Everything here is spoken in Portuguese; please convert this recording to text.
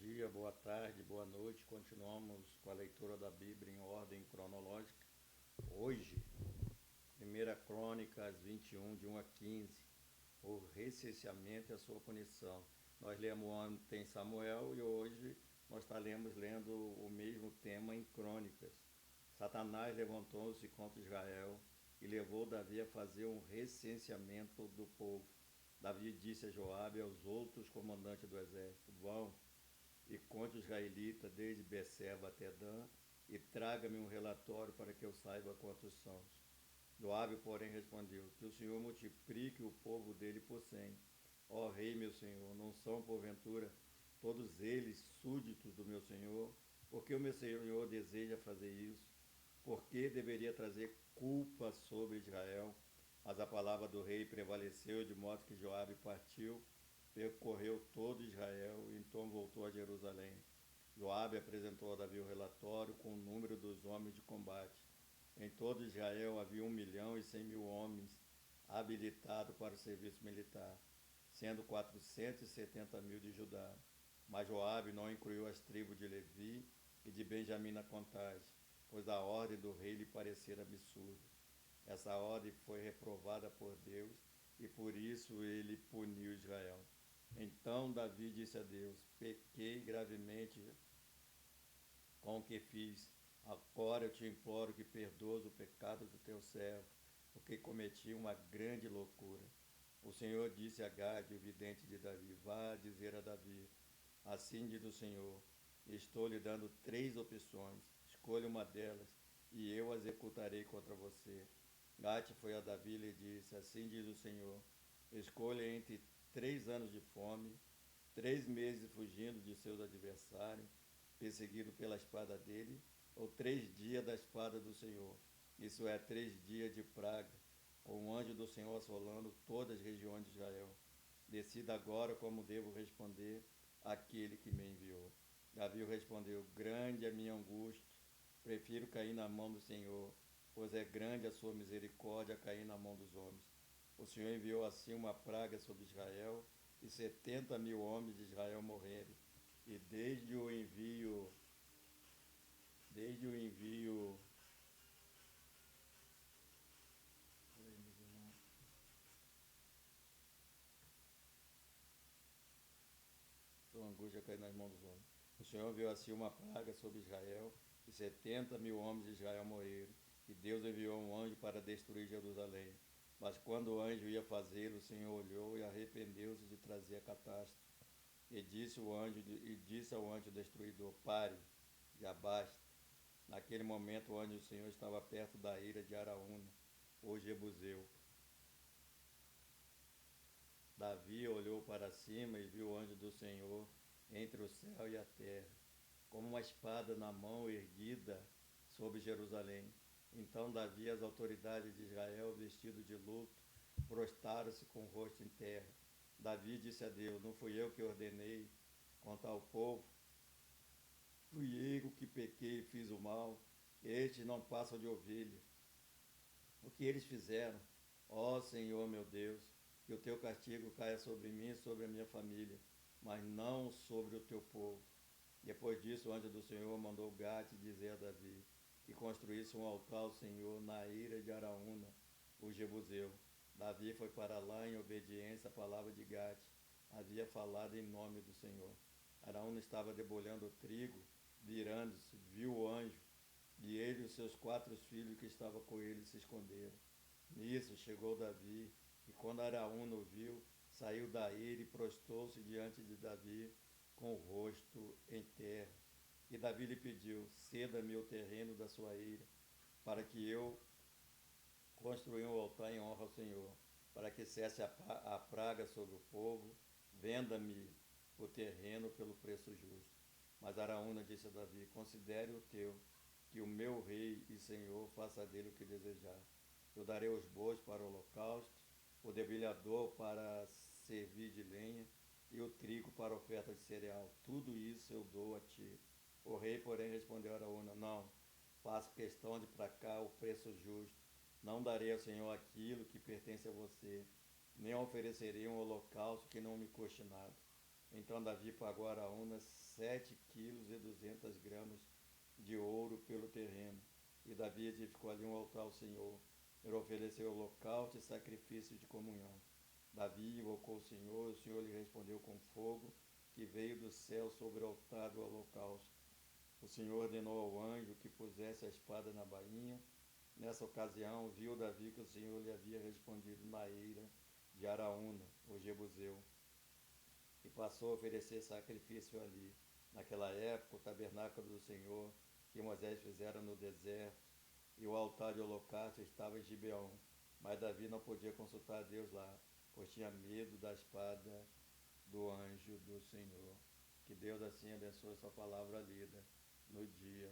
dia, boa tarde, boa noite. Continuamos com a leitura da Bíblia em ordem cronológica. Hoje, 1 Crônicas 21, de 1 a 15, o recenseamento e a sua punição. Nós lemos ontem Samuel e hoje nós estaremos lendo o mesmo tema em Crônicas. Satanás levantou-se contra Israel e levou Davi a fazer um recenseamento do povo. Davi disse a Joabe e aos outros comandantes do exército: vão e conte os israelitas desde Beceba até Dan, e traga-me um relatório para que eu saiba quantos são. Joabe, porém, respondeu: que o Senhor multiplique o povo dele por 100. Ó rei, meu senhor, não são porventura todos eles súditos do meu senhor? Por que o meu senhor deseja fazer isso? Por que deveria trazer culpa sobre Israel? Mas a palavra do rei prevaleceu, de modo que Joabe partiu, percorreu todo Israel e então voltou a Jerusalém. Joabe apresentou a Davi o relatório com o número dos homens de combate. Em todo Israel havia 1.100.000 homens habilitados para o serviço militar, sendo 470.000 de Judá. Mas Joabe não incluiu as tribos de Levi e de Benjamim na contagem, pois a ordem do rei lhe parecera absurda. Essa ordem foi reprovada por Deus e por isso ele puniu Israel. Então Davi disse a Deus: pequei gravemente com o que fiz. Agora eu te imploro que perdoes o pecado do teu servo, porque cometi uma grande loucura. O Senhor disse a Gade, o vidente de Davi: vá dizer a Davi: assim diz o Senhor, estou lhe dando 3 opções, escolha uma delas e eu a executarei contra você. Gade foi a Davi e lhe disse: assim diz o Senhor, escolha entre 3 anos de fome, 3 meses fugindo de seus adversários, perseguido pela espada dele, ou 3 dias da espada do Senhor, isso é, 3 dias de praga, com o anjo do Senhor assolando todas as regiões de Israel. Decida agora como devo responder àquele que me enviou. Davi respondeu: grande é minha angústia, prefiro cair na mão do Senhor, pois é grande a sua misericórdia a cair na mão dos homens. O Senhor enviou assim uma praga sobre Israel, e 70.000 homens de Israel morreram. E desde o envio, sua angústia cair nas mãos dos homens. O Senhor enviou assim uma praga sobre Israel, e 70.000 homens de Israel morreram. E Deus enviou um anjo para destruir Jerusalém. Mas quando o anjo ia fazê-lo, o Senhor olhou e arrependeu-se de trazer a catástrofe. E disse ao anjo destruidor: pare, já basta. Naquele momento o anjo do Senhor estava perto da ira de Araúna, o Jebuseu. Davi olhou para cima e viu o anjo do Senhor entre o céu e a terra, como uma espada na mão erguida sobre Jerusalém. Então Davi e as autoridades de Israel, vestidos de luto, prostraram-se com o rosto em terra. Davi disse a Deus: não fui eu que ordenei contra o povo? Fui eu que pequei e fiz o mal. Estes não passam de ovelha. O que eles fizeram? Ó Senhor meu Deus, que o teu castigo caia sobre mim e sobre a minha família, mas não sobre o teu povo. Depois disso, o anjo do Senhor mandou Gade dizer a Davi que construísse um altar ao Senhor na ira de Araúna, o Jebuseu. Davi foi para lá em obediência à palavra de Gade. Havia falado em nome do Senhor. Araúna estava debulhando o trigo, virando-se, viu o anjo, e ele e os seus 4 filhos que estavam com ele se esconderam. Nisso chegou Davi, e quando Araúna o viu, saiu da ira e prostrou-se diante de Davi com o rosto em terra. E Davi lhe pediu: ceda-me o terreno da sua ira, para que eu construa um altar em honra ao Senhor, para que cesse a praga sobre o povo, venda-me o terreno pelo preço justo. Mas Araúna disse a Davi: considere o teu, que o meu rei e senhor faça dele o que desejar. Eu darei os bois para o holocausto, o debulhador para servir de lenha, e o trigo para oferta de cereal. Tudo isso eu dou a ti. O rei, porém, respondeu a Araúna: não, faço questão de para cá o preço justo. Não darei ao Senhor aquilo que pertence a você, nem oferecerei um holocausto que não me custe nada. Então Davi pagou a Araúna 7,2 kg de ouro pelo terreno. E Davi edificou ali um altar ao Senhor. Ele ofereceu holocausto e sacrifício de comunhão. Davi invocou o Senhor lhe respondeu com fogo que veio do céu sobre o altar do holocausto. O Senhor ordenou ao anjo que pusesse a espada na bainha. Nessa ocasião, viu Davi que o Senhor lhe havia respondido na eira de Araúna, o Jebuseu, e passou a oferecer sacrifício ali. Naquela época, o tabernáculo do Senhor, que Moisés fizera no deserto, e o altar de holocausto estava em Gibeão. Mas Davi não podia consultar a Deus lá, pois tinha medo da espada do anjo do Senhor. Que Deus assim abençoe sua palavra lida no dia